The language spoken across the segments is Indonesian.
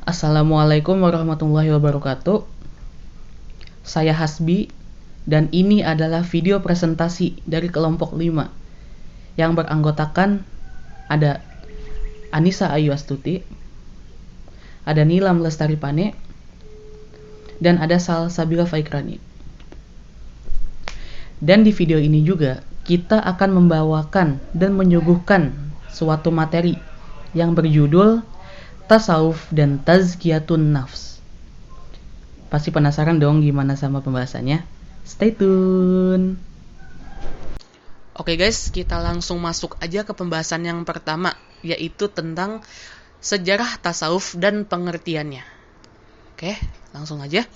Assalamualaikum warahmatullahi wabarakatuh. Saya Hasbi dan ini adalah video presentasi dari kelompok 5 yang beranggotakan ada Anissa Ayu Astuti, ada Nilam Lestari Pane, dan ada Salsabila Faikrani. Dan di video ini juga kita akan membawakan dan menyuguhkan suatu materi yang berjudul Tasawuf dan Tazkiyatun Nafs. Pasti penasaran dong gimana sama pembahasannya? Stay tune. Oke guys, kita langsung masuk aja ke pembahasan yang pertama, yaitu tentang sejarah tasawuf dan pengertiannya. Oke, langsung aja.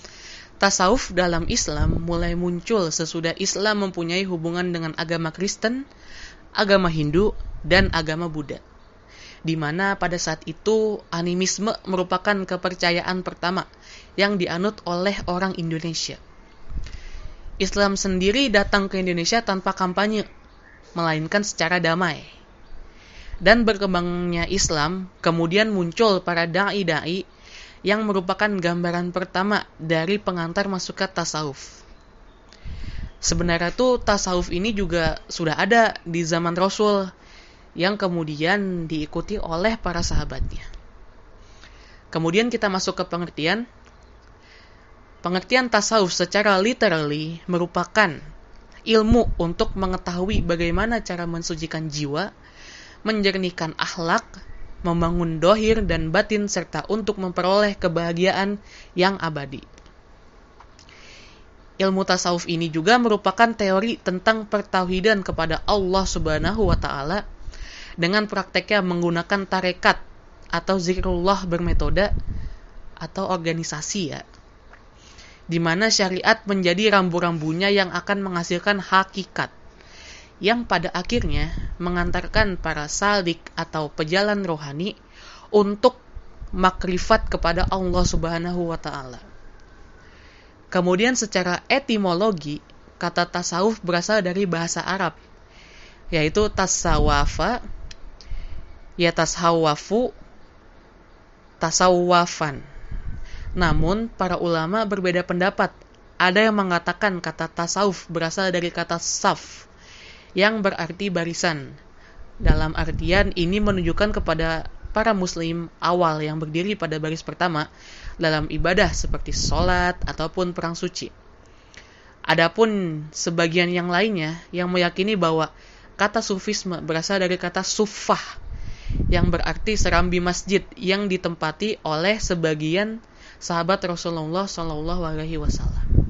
Tasawuf dalam Islam mulai muncul sesudah Islam mempunyai hubungan dengan agama Kristen, agama Hindu, dan agama Buddha. Di mana pada saat itu animisme merupakan kepercayaan pertama yang dianut oleh orang Indonesia. Islam sendiri datang ke Indonesia tanpa kampanye, melainkan secara damai. Dan berkembangnya Islam, kemudian muncul para da'i-da'i yang merupakan gambaran pertama dari pengantar masuk ke tasawuf. Sebenarnya tuh tasawuf ini juga sudah ada di zaman Rasul, yang kemudian diikuti oleh para sahabatnya. Kemudian kita masuk ke pengertian. Pengertian tasawuf secara literally merupakan ilmu untuk mengetahui bagaimana cara mensucikan jiwa, menjernihkan akhlak, membangun dohir dan batin, serta untuk memperoleh kebahagiaan yang abadi. Ilmu tasawuf ini juga merupakan teori tentang pertauhidan kepada Allah Subhanahu wa Ta'ala dengan prakteknya menggunakan tarekat atau zikrullah bermetode atau organisasi ya, di mana syariat menjadi rambu-rambunya yang akan menghasilkan hakikat yang pada akhirnya mengantarkan para salik atau pejalan rohani untuk makrifat kepada Allah Subhanahu wa Ta'ala. Kemudian secara etimologi, kata tasawuf berasal dari bahasa Arab, yaitu tasawafa, ya tasawwafu, tasawwafan. Namun, para ulama berbeda pendapat. Ada yang mengatakan kata tasawuf berasal dari kata saf, yang berarti barisan. Dalam artian ini menunjukkan kepada para muslim awal yang berdiri pada baris pertama dalam ibadah seperti sholat ataupun perang suci. Adapun sebagian yang lainnya yang meyakini bahwa kata sufisme berasal dari kata suffah, yang berarti serambi masjid yang ditempati oleh sebagian sahabat Rasulullah Shallallahu Alaihi Wasallam.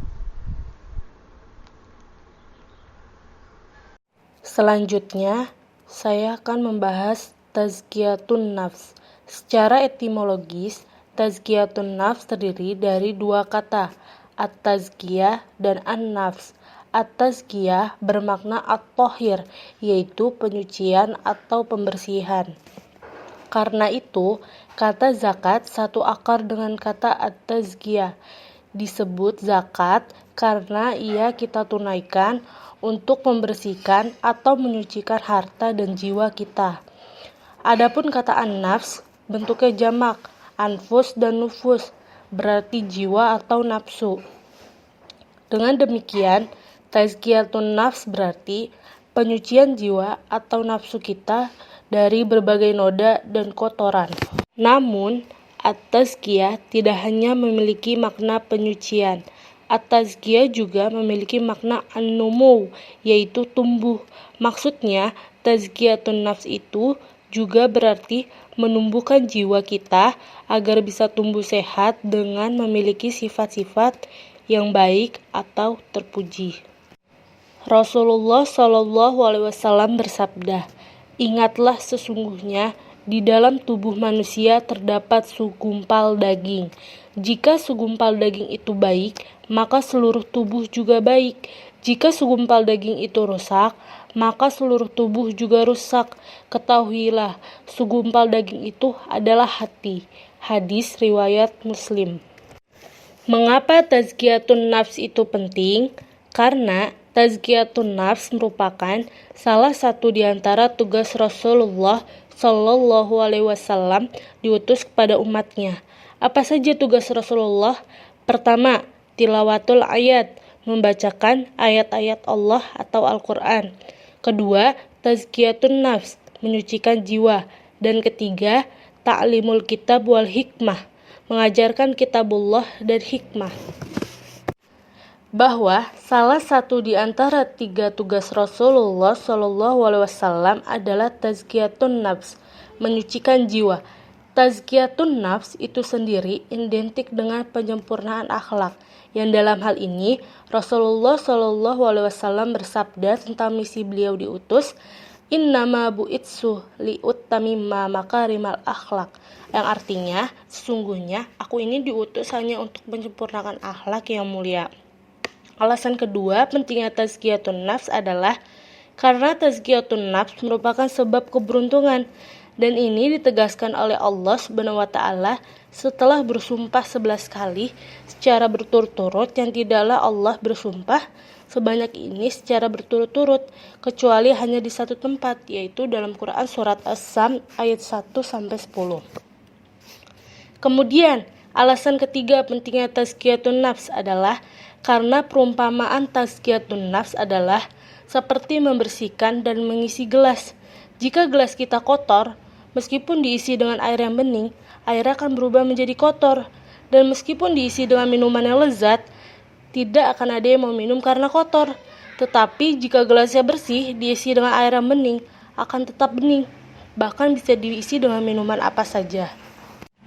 Selanjutnya, saya akan membahas tazkiyatun nafs. Secara etimologis, tazkiyatun nafs terdiri dari dua kata, at-tazkiyah dan an-nafs. At-tazkiyah bermakna at-tahir, yaitu penyucian atau pembersihan. Karena itu, kata zakat satu akar dengan kata at-tazkiyah. Disebut zakat karena ia kita tunaikan untuk membersihkan atau menyucikan harta dan jiwa kita. Adapun kata an-nafs bentuknya jamak, anfus dan nufus, berarti jiwa atau nafsu. Dengan demikian, tazkiyatun nafs berarti penyucian jiwa atau nafsu kita dari berbagai noda dan kotoran. Namun, at-tazkiyah tidak hanya memiliki makna penyucian. At-tazkiyah juga memiliki makna an-numu, yaitu tumbuh. Maksudnya, tazkiyatun nafs itu juga berarti menumbuhkan jiwa kita agar bisa tumbuh sehat dengan memiliki sifat-sifat yang baik atau terpuji. Rasulullah Shallallahu Alaihi Wasallam bersabda, "Ingatlah sesungguhnya di dalam tubuh manusia terdapat segumpal daging. Jika segumpal daging itu baik, maka seluruh tubuh juga baik. Jika segumpal daging itu rusak, maka seluruh tubuh juga rusak. Ketahuilah, segumpal daging itu adalah hati." Hadis riwayat Muslim. Mengapa tazkiyatun nafs itu penting? Karena tazkiyatun nafs merupakan salah satu di antara tugas Rasulullah Shallallahu Alaihi Wasallam diutus kepada umatnya. Apa saja tugas Rasulullah? Pertama, tilawatul ayat, membacakan ayat-ayat Allah atau Al-Quran. Kedua, tazkiyatun nafs, menyucikan jiwa. Dan ketiga, ta'limul kitab wal hikmah, mengajarkan kitabullah dan hikmah. Bahwa salah satu di antara 3 tugas Rasulullah SAW adalah tazkiyatun nafs, menyucikan jiwa. Tazkiyatun nafs itu sendiri identik dengan penyempurnaan akhlak, yang dalam hal ini Rasulullah SAW bersabda tentang misi beliau diutus, innama bu'itsu li'utamimma makarimal akhlak, yang artinya sesungguhnya aku ini diutus hanya untuk menyempurnakan akhlak yang mulia. Alasan kedua pentingnya tazkiyatun nafs adalah karena tazkiyatun nafs merupakan sebab keberuntungan, dan ini ditegaskan oleh Allah Subhanahu wa taala setelah bersumpah 11 kali secara berturut-turut, yang tidaklah Allah bersumpah sebanyak ini secara berturut-turut kecuali hanya di satu tempat, yaitu dalam Quran surat As-Sam ayat 1-10. Kemudian, alasan ketiga pentingnya tazkiyatun nafs adalah karena perumpamaan tazkiyatun nafs adalah seperti membersihkan dan mengisi gelas. Jika gelas kita kotor, meskipun diisi dengan air yang bening, air akan berubah menjadi kotor. Dan meskipun diisi dengan minuman yang lezat, tidak akan ada yang mau minum karena kotor. Tetapi jika gelasnya bersih, diisi dengan air yang bening, akan tetap bening. Bahkan bisa diisi dengan minuman apa saja.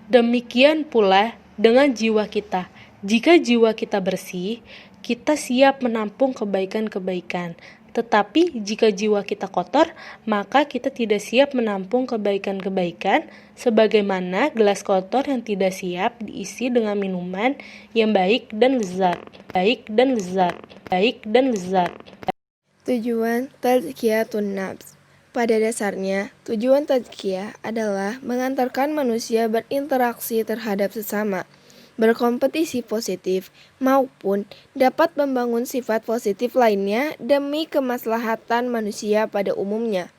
Demikian pula dengan jiwa kita. Jika jiwa kita bersih, kita siap menampung kebaikan-kebaikan. Tetapi jika jiwa kita kotor, maka kita tidak siap menampung kebaikan-kebaikan, sebagaimana gelas kotor yang tidak siap diisi dengan minuman yang baik dan lezat. Tujuan tazkiyatun nafs. Pada dasarnya, tujuan tazkiyah adalah mengantarkan manusia berinteraksi terhadap sesama, berkompetisi positif, maupun dapat membangun sifat positif lainnya demi kemaslahatan manusia pada umumnya.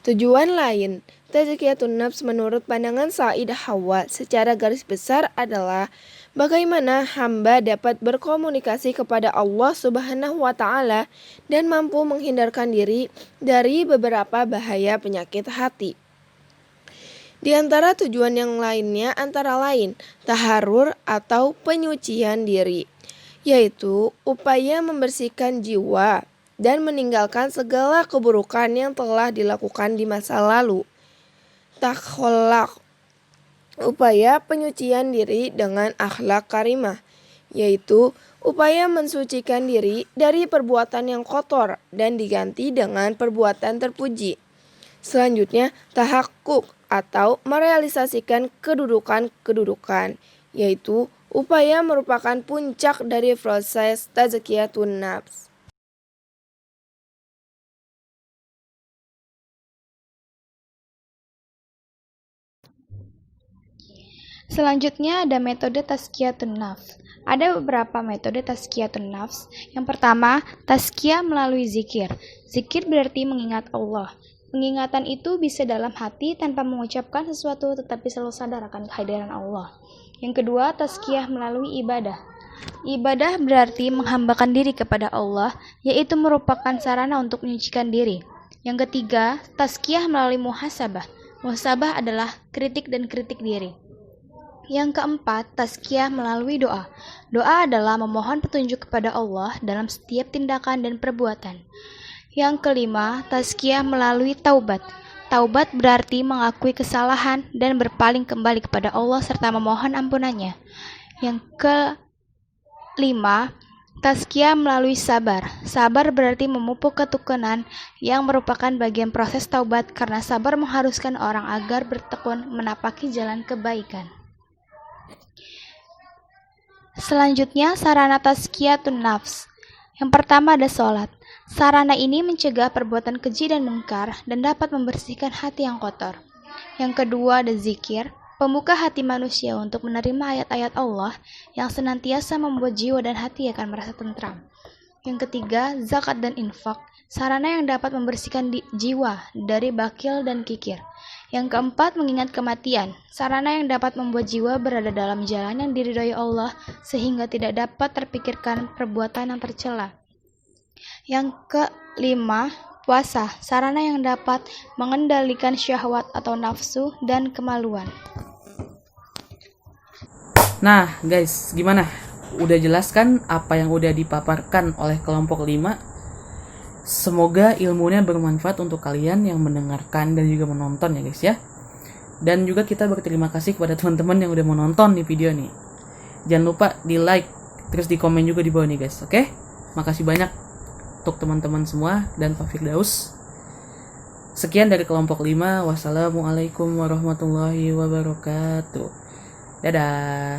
Tujuan lain tazkiyatun nafs menurut pandangan Said Hawa secara garis besar adalah bagaimana hamba dapat berkomunikasi kepada Allah Subhanahu wa taala dan mampu menghindarkan diri dari beberapa bahaya penyakit hati. Di antara tujuan yang lainnya antara lain taharur atau penyucian diri, yaitu upaya membersihkan jiwa dan meninggalkan segala keburukan yang telah dilakukan di masa lalu. Takholak, upaya penyucian diri dengan akhlak karimah, yaitu upaya mensucikan diri dari perbuatan yang kotor dan diganti dengan perbuatan terpuji. Selanjutnya, tahakkuk atau merealisasikan kedudukan-kedudukan, yaitu upaya merupakan puncak dari proses tazkiyatun nafs. Selanjutnya ada metode tazkiyatun nafs. Ada beberapa metode tazkiyatun nafs. Yang pertama, tazkiyah melalui zikir. Zikir berarti mengingat Allah. Pengingatan itu bisa dalam hati tanpa mengucapkan sesuatu tetapi selalu sadar akan kehadiran Allah. Yang kedua, tazkiyah melalui ibadah. Ibadah berarti menghambakan diri kepada Allah, yaitu merupakan sarana untuk menyucikan diri. Yang ketiga, tazkiyah melalui muhasabah. Muhasabah adalah kritik dan kritik diri. Yang keempat, tazkiyah melalui doa. Doa adalah memohon petunjuk kepada Allah dalam setiap tindakan dan perbuatan. Yang kelima, tazkiyah melalui taubat. Taubat berarti mengakui kesalahan dan berpaling kembali kepada Allah serta memohon ampunannya. Yang kelima, tazkiyah melalui sabar. Sabar berarti memupuk ketekunan yang merupakan bagian proses taubat karena sabar mengharuskan orang agar bertekun menapaki jalan kebaikan. Selanjutnya, sarana tazkiyatun nafs. Yang pertama ada sholat. Sarana ini mencegah perbuatan keji dan mungkar dan dapat membersihkan hati yang kotor. Yang kedua ada zikir, pembuka hati manusia untuk menerima ayat-ayat Allah yang senantiasa membuat jiwa dan hati akan merasa tentram. Yang ketiga, zakat dan infak, sarana yang dapat membersihkan jiwa dari bakil dan kikir. Yang keempat, mengingat kematian, sarana yang dapat membuat jiwa berada dalam jalan yang diridhoi Allah sehingga tidak dapat terpikirkan perbuatan yang tercela. Yang kelima, puasa, sarana yang dapat mengendalikan syahwat atau nafsu dan kemaluan. Nah guys, gimana? Udah jelas kan apa yang udah dipaparkan oleh kelompok 5? Semoga ilmunya bermanfaat untuk kalian yang mendengarkan dan juga menonton ya guys ya. Dan juga kita berterima kasih kepada teman-teman yang udah menonton nih video nih. Jangan lupa di like, terus di komen juga di bawah nih guys, oke? Makasih banyak untuk teman-teman semua dan Pak Firdaus. Sekian dari kelompok 5. Wassalamualaikum warahmatullahi wabarakatuh. Dadah.